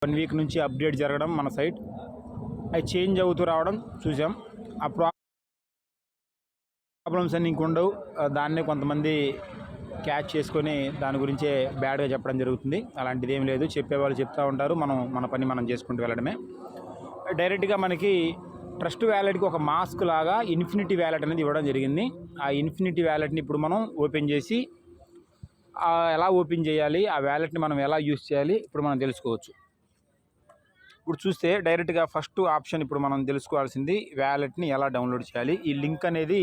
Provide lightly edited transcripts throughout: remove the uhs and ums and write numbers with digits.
1 week నుంచి update జరగడం మన సైట్ అవి చేంజ్ అవుతూ రావడం చూసాం. ఆ ప్రాబ్లమ్స్ అన్నీ ఇంకుండవు. దాన్నే కొంతమంది క్యాచ్ చేసుకొని దాని గురించే బ్యాడ్గా చెప్పడం జరుగుతుంది. అలాంటిది ఏం లేదు, చెప్పేవాళ్ళు చెప్తూ ఉంటారు, మన పని మనం చేసుకుంటూ వెళ్ళడమే. డైరెక్ట్గా మనకి ట్రస్ట్ వ్యాలెట్కి ఒక మాస్క్ లాగా ఇన్ఫినిటీ వ్యాలెట్ అనేది ఇవ్వడం జరిగింది. ఆ ఇన్ఫినిటీ వ్యాలెట్ని ఇప్పుడు మనం ఓపెన్ చేసి ఎలా ఓపెన్ చేయాలి, ఆ వ్యాలెట్ని మనం ఎలా యూస్ చేయాలి ఇప్పుడు మనం తెలుసుకోవచ్చు. ఇప్పుడు చూస్తే డైరెక్ట్గా ఫస్ట్ ఆప్షన్ ఇప్పుడు మనం తెలుసుకోవాల్సింది వ్యాలెట్ని ఎలా డౌన్లోడ్ చేయాలి. ఈ లింక్ అనేది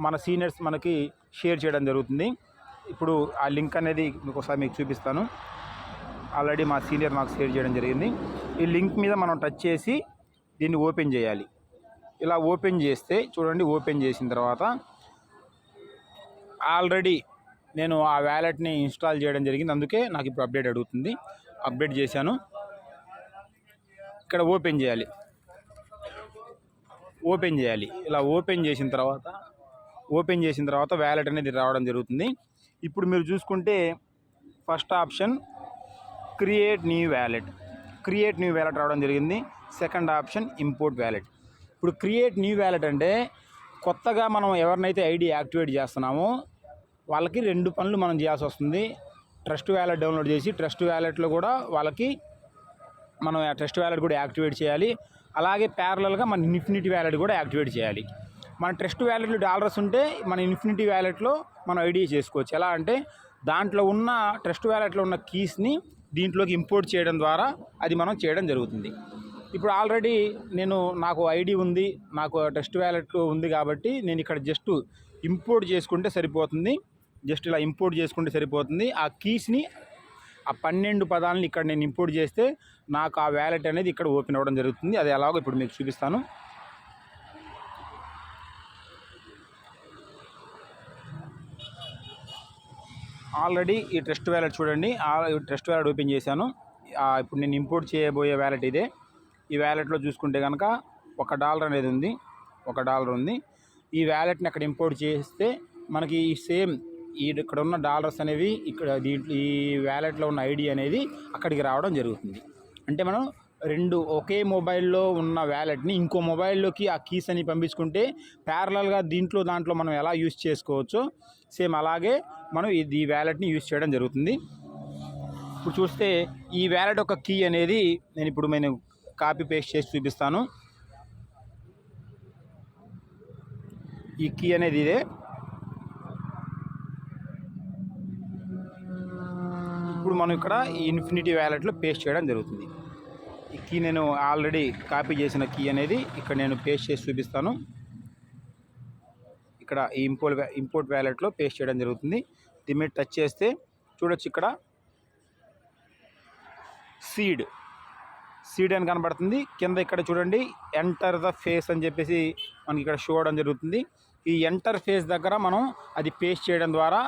మన సీనియర్స్ మనకి షేర్ చేయడం జరుగుతుంది. ఇప్పుడు ఆ లింక్ అనేది ఒకసారి మీకు చూపిస్తాను. ఆల్రెడీ మా సీనియర్ నాకు షేర్ చేయడం జరిగింది. ఈ లింక్ మీద మనం టచ్ చేసి దీన్ని ఓపెన్ చేయాలి. ఇలా ఓపెన్ చేస్తే చూడండి, ఓపెన్ చేసిన తర్వాత ఆల్రెడీ నేను ఆ వ్యాలెట్ని ఇన్స్టాల్ చేయడం జరిగింది, అందుకే నాకు ఇప్పుడు అప్డేట్ అడుగుతుంది. అప్డేట్ చేశాను. ఇక్కడ ఓపెన్ చేయాలి. ఇలా ఓపెన్ చేసిన తర్వాత వ్యాలెట్ అనేది రావడం జరుగుతుంది. ఇప్పుడు మీరు చూసుకుంటే first option create new wallet రావడం జరిగింది. Second option import wallet. ఇప్పుడు క్రియేట్ న్యూ వ్యాలెట్ అంటే కొత్తగా మనం ఎవరినైతే ఐడి యాక్టివేట్ చేస్తున్నామో వాళ్ళకి 2 పనులు మనం చేయాల్సి వస్తుంది. ట్రస్ట్ వ్యాలెట్ డౌన్లోడ్ చేసి ట్రస్ట్ వ్యాలెట్లో కూడా వాళ్ళకి మనం ఆ ట్రస్ట్ వ్యాలెట్ కూడా యాక్టివేట్ చేయాలి. అలాగే ప్యారలల్గా మన ఇన్ఫినిటీ వ్యాలెట్ కూడా యాక్టివేట్ చేయాలి. మన ట్రస్ట్ వ్యాలెట్లో డాలర్స్ ఉంటే మన ఇన్ఫినిటీ వ్యాలెట్లో మనం ఐడి చేసుకోవచ్చు. ఎలా అంటే దాంట్లో ఉన్న ట్రస్ట్ వ్యాలెట్లో ఉన్న కీస్ని దీంట్లోకి ఇంపోర్ట్ చేయడం ద్వారా అది మనం చేయడం జరుగుతుంది. ఇప్పుడు ఆల్రెడీ నాకు ఐడి ఉంది, నాకు ట్రస్ట్ వ్యాలెట్ ఉంది కాబట్టి నేను ఇక్కడ జస్ట్ ఇంపోర్ట్ చేసుకుంటే సరిపోతుంది. జస్ట్ ఇలా ఇంపోర్ట్ చేసుకుంటే సరిపోతుంది. ఆ కీస్ని, ఆ 12 పదాలని ఇక్కడ నేను ఇంపోర్ట్ చేస్తే నాకు ఆ వ్యాలెట్ అనేది ఇక్కడ ఓపెన్ అవ్వడం జరుగుతుంది. అది ఎలాగో ఇప్పుడు మీకు చూపిస్తాను. ఆల్రెడీ ఈ ట్రస్ట్ వ్యాలెట్ చూడండి, ట్రస్ట్ వ్యాలెట్ ఓపెన్ చేశాను. ఇప్పుడు నేను ఇంపోర్ట్ చేయబోయే వ్యాలెట్ ఇదే. ఈ వ్యాలెట్లో చూసుకుంటే కనుక $1 అనేది ఉంది, $1 ఉంది. ఈ వ్యాలెట్ని అక్కడ ఇంపోర్ట్ చేస్తే మనకి సేమ్ ఇక్కడ ఉన్న డాలర్స్ అనేవి ఇక్కడ ఈ వ్యాలెట్లో ఉన్న ఐడి అనేది అక్కడికి రావడం జరుగుతుంది. అంటే మనం 2 ఒకే మొబైల్లో ఉన్న వ్యాలెట్ని ఇంకో మొబైల్లోకి ఆ కీస్ అని పంపించుకుంటే ప్యారలల్గా దాంట్లో మనం ఎలా యూస్ చేసుకోవచ్చో సేమ్ అలాగే మనం ఈ వ్యాలెట్ని యూస్ చేయడం జరుగుతుంది. ఇప్పుడు చూస్తే ఈ వ్యాలెట్ ఒక కీ అనేది నేను కాపీ పేస్ట్ చేసి చూపిస్తాను. ఈ కీ అనేది ఇదే. ఇప్పుడు మనం ఇక్కడ ఈ ఇన్ఫినిటీ వ్యాలెట్లో పేస్ట్ చేయడం జరుగుతుంది. ఈ కీ నేను ఆల్రెడీ కాపీ చేసిన కీ అనేది ఇక్కడ నేను పేస్ట్ చేసి చూపిస్తాను. ఇక్కడ ఈ ఇంపోర్ట్ వ్యాలెట్లో పేస్ట్ చేయడం జరుగుతుంది. దీని మీద టచ్ చేస్తే చూడొచ్చు, ఇక్కడ సీడ్ అని కనబడుతుంది. కింద ఇక్కడ చూడండి ఎంటర్ ద ఫేస్ అని చెప్పేసి మనకి ఇక్కడ షో అవడం జరుగుతుంది. ఈ ఎంటర్ ఫేస్ దగ్గర మనం అది పేస్ట్ చేయడం ద్వారా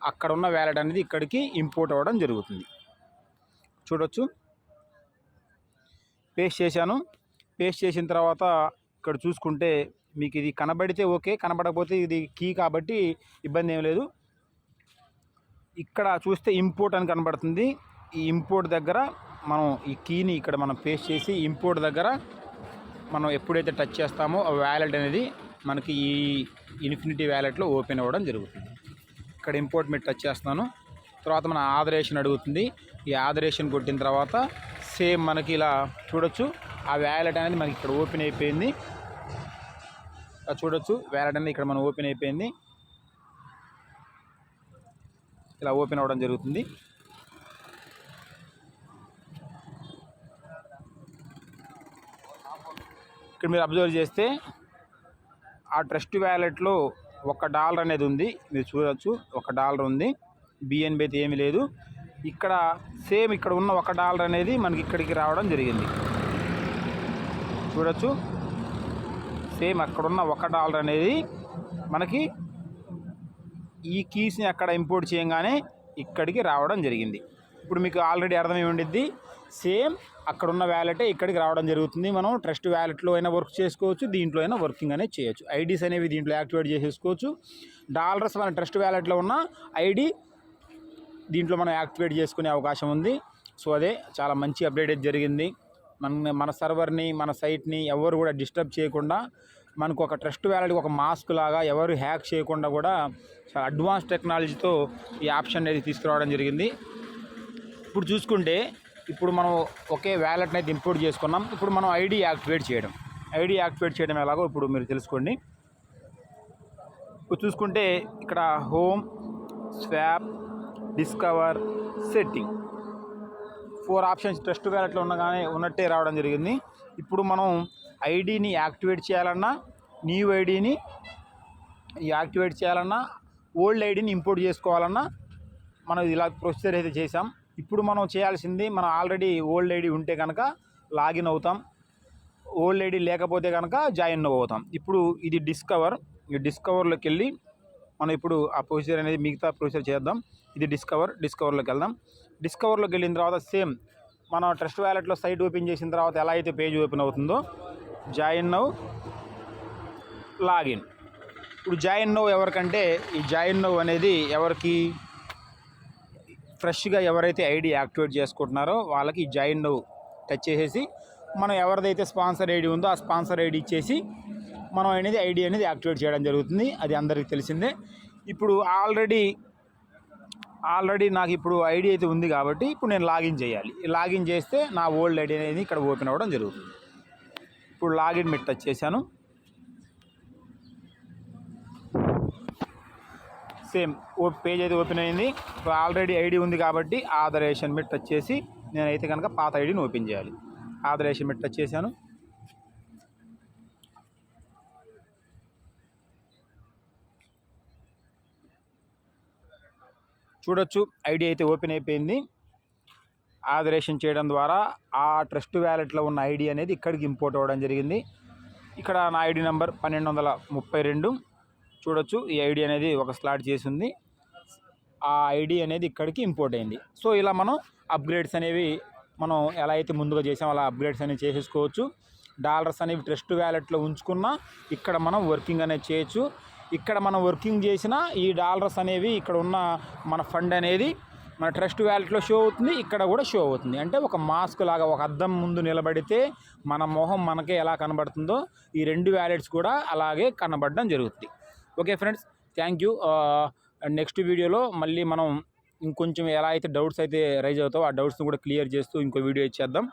అక్కడ ఉన్న వ్యాలెట్ అనేది ఇక్కడికి ఇంపోర్ట్ అవ్వడం జరుగుతుంది. చూడొచ్చు, పేస్ట్ చేశాను. పేస్ట్ చేసిన తర్వాత ఇక్కడ చూసుకుంటే మీకు ఇది కనబడితే ఓకే, కనబడకపోతే ఇది కీ కాబట్టి ఇబ్బంది ఏం లేదు. ఇక్కడ చూస్తే ఇంపోర్ట్ అని కనబడుతుంది. ఈ ఇంపోర్ట్ దగ్గర మనం ఈ కీని ఇక్కడ మనం పేస్ట్ చేసి ఇంపోర్ట్ దగ్గర మనం ఎప్పుడైతే టచ్ చేస్తామో ఆ వ్యాలెట్ అనేది మనకి ఈ ఇన్ఫినిటీ వ్యాలెట్లో ఓపెన్ అవ్వడం జరుగుతుంది. ఇక్కడ ఇంపోర్ట్ మీద టచ్ చేస్తున్నాను. తర్వాత మన ఆథరైజేషన్ అడుగుతుంది. ఈ ఆథరైజేషన్ కొట్టిన తర్వాత సేమ్ మనకి ఇలా చూడొచ్చు, ఆ వ్యాలెట్ అనేది మనకి ఇక్కడ ఓపెన్ అయిపోయింది. చూడొచ్చు, వ్యాలెట్ అనేది ఇక్కడ మనం ఓపెన్ అయిపోయింది. ఇలా ఓపెన్ అవ్వడం జరుగుతుంది. ఇక్కడ మీరు అబ్జర్వ్ చేస్తే ఆ ట్రస్ట్ వ్యాలెట్లో $1 అనేది ఉంది. మీరు చూడొచ్చు, $1 ఉంది. బిఎన్బి అయితే ఏమీ లేదు. ఇక్కడ సేమ్ ఇక్కడ ఉన్న $1 అనేది మనకి ఇక్కడికి రావడం జరిగింది. చూడొచ్చు, సేమ్ అక్కడున్న $1 అనేది మనకి ఈ కీస్ని అక్కడ ఇంపోర్ట్ చేయగానే ఇక్కడికి రావడం జరిగింది. ఇప్పుడు మీకు ఆల్రెడీ అర్థమై ఉండిద్ది, సేమ్ అక్కడున్న వ్యాలెటే ఇక్కడికి రావడం జరుగుతుంది. మనం ట్రస్ట్ వ్యాలెట్లో అయినా వర్క్ చేసుకోవచ్చు, దీంట్లో అయినా వర్కింగ్ అనేది చేయొచ్చు. ఐడీస్ అనేవి దీంట్లో యాక్టివేట్ చేసేసుకోవచ్చు. డాలర్స్ మన ట్రస్ట్ వ్యాలెట్లో ఉన్న ఐడి దీంట్లో మనం యాక్టివేట్ చేసుకునే అవకాశం ఉంది. సో అదే చాలా మంచి అప్డేట్ అయితే జరిగింది. మన సర్వర్ని మన సైట్ని ఎవరు కూడా డిస్టర్బ్ చేయకుండా మనకు ఒక ట్రస్ట్ వ్యాలెట్ ఒక మాస్క్ లాగా ఎవరు హ్యాక్ చేయకుండా కూడా చాలా అడ్వాన్స్ టెక్నాలజీతో ఈ ఆప్షన్ అనేది తీసుకురావడం జరిగింది. ఇప్పుడు చూసుకుంటే ఇప్పుడు మనం ఒకే వ్యాలెట్ని అయితే ఇంపోర్ట్ చేసుకున్నాం. ఇప్పుడు మనం ఐడి యాక్టివేట్ చేయడం ఎలాగో ఇప్పుడు మీరు తెలుసుకోండి. ఇప్పుడు చూసుకుంటే ఇక్కడ home, swap, discover, setting 4 options Trust వ్యాలెట్లో ఉన్నట్టే రావడం జరిగింది. ఇప్పుడు మనం ఐడిని యాక్టివేట్ చేయాలన్నా, న్యూ ఐడిని యాక్టివేట్ చేయాలన్నా, ఓల్డ్ ఐడిని ఇంపోర్ట్ చేసుకోవాలన్నా మనం ఇలా ప్రొసీజర్ అయితే చేసాం. ఇప్పుడు మనం చేయాల్సింది, మనం ఆల్రెడీ ఓల్డ్ ఐడి ఉంటే కనుక లాగిన్ అవుతాం, ఓల్డ్ ఐడి లేకపోతే కనుక జాయిన్ అవుతాం. ఇప్పుడు ఇది ఈ డిస్కవర్లోకి వెళ్ళి మనం ఇప్పుడు ఆ ప్రొసీజర్ అనేది మిగతా ప్రొసీజర్ చేద్దాం. ఇది డిస్కవర్లోకి వెళ్దాం. డిస్కవర్లోకి వెళ్ళిన తర్వాత సేమ్ మనం ట్రస్ట్ వ్యాలెట్లో సైట్ ఓపెన్ చేసిన తర్వాత ఎలా అయితే పేజ్ ఓపెన్ అవుతుందో జాయిన్ నౌ, లాగిన్. ఇప్పుడు జాయిన్ నౌ ఎవరికంటే ఈ జాయిన్ నౌ అనేది ఎవరికి, ఫ్రెష్గా ఎవరైతే ఐడి యాక్టివేట్ చేసుకుంటున్నారో వాళ్ళకి ఈ జాయిన్ నౌ టచ్ చేసేసి మనం ఎవరిదైతే స్పాన్సర్ ఐడి ఉందో ఆ స్పాన్సర్ ఐడి ఇచ్చేసి మనం ఐడి అనేది యాక్టివేట్ చేయడం జరుగుతుంది. అది అందరికీ తెలిసిందే. ఇప్పుడు ఆల్రెడీ నాకు ఇప్పుడు ఐడి అయితే ఉంది కాబట్టి ఇప్పుడు నేను లాగిన్ చేయాలి. లాగిన్ చేస్తే నా ఓల్డ్ ఐడి అనేది ఇక్కడ ఓపెన్ అవ్వడం జరుగుతుంది. ఇప్పుడు లాగిన్ మీద టచ్ చేశాను. సేమ్ పేజ్ అయితే ఓపెన్ అయింది. ఇప్పుడు ఆల్రెడీ ఐడి ఉంది కాబట్టి ఆథరైజేషన్ మీద టచ్ చేసి నేనైతే కనుక పాత ఐడిని ఓపెన్ చేయాలి. ఆథరైజేషన్ మీద టచ్ చేశాను. చూడొచ్చు ఐడి అయితే ఓపెన్ అయిపోయింది. ఆథరైజేషన్ చేయడం ద్వారా ఆ ట్రస్ట్ వ్యాలెట్లో ఉన్న ఐడి అనేది ఇక్కడికి ఇంపోర్ట్ అవ్వడం జరిగింది. ఇక్కడ నా ఐడి నెంబర్ 1232. చూడొచ్చు ఈ ఐడి అనేది ఒక స్లాట్ చేసి ఉంది. ఆ ఐడి అనేది ఇక్కడికి ఇంపోర్ట్ అయింది. సో ఇలా మనం అప్గ్రేడ్స్ అనేవి మనం ఎలా అయితే ముందుగా చేసామో అలా అప్గ్రేడ్స్ అనేవి చేసేసుకోవచ్చు. డాలర్స్ అనేవి ట్రస్ట్ వ్యాలెట్లో ఉంచుకున్నా ఇక్కడ మనం వర్కింగ్ అనేది చేయొచ్చు. ఇక్కడ మనం వర్కింగ్ చేసిన ఈ డాలర్స్ అనేవి ఇక్కడ ఉన్న మన ఫండ్ అనేది మన ట్రస్ట్ వ్యాలెట్లో షో అవుతుంది, ఇక్కడ కూడా షో అవుతుంది. అంటే ఒక మాస్క్ లాగా, ఒక అద్దం ముందు నిలబడితే మన మొహం మనకే ఎలా కనబడుతుందో ఈ 2 వ్యాలెట్స్ కూడా అలాగే కనబడడం జరుగుతుంది. Okay friends, thank you. Next వీడియోలో మళ్ళీ మనం ఇంకొంచెం ఎలా అయితే డౌట్స్ అయితే రైజ్ అవుతావో ఆ డౌట్స్ని కూడా క్లియర్ చేస్తూ ఇంకో వీడియో ఇచ్చేద్దాం.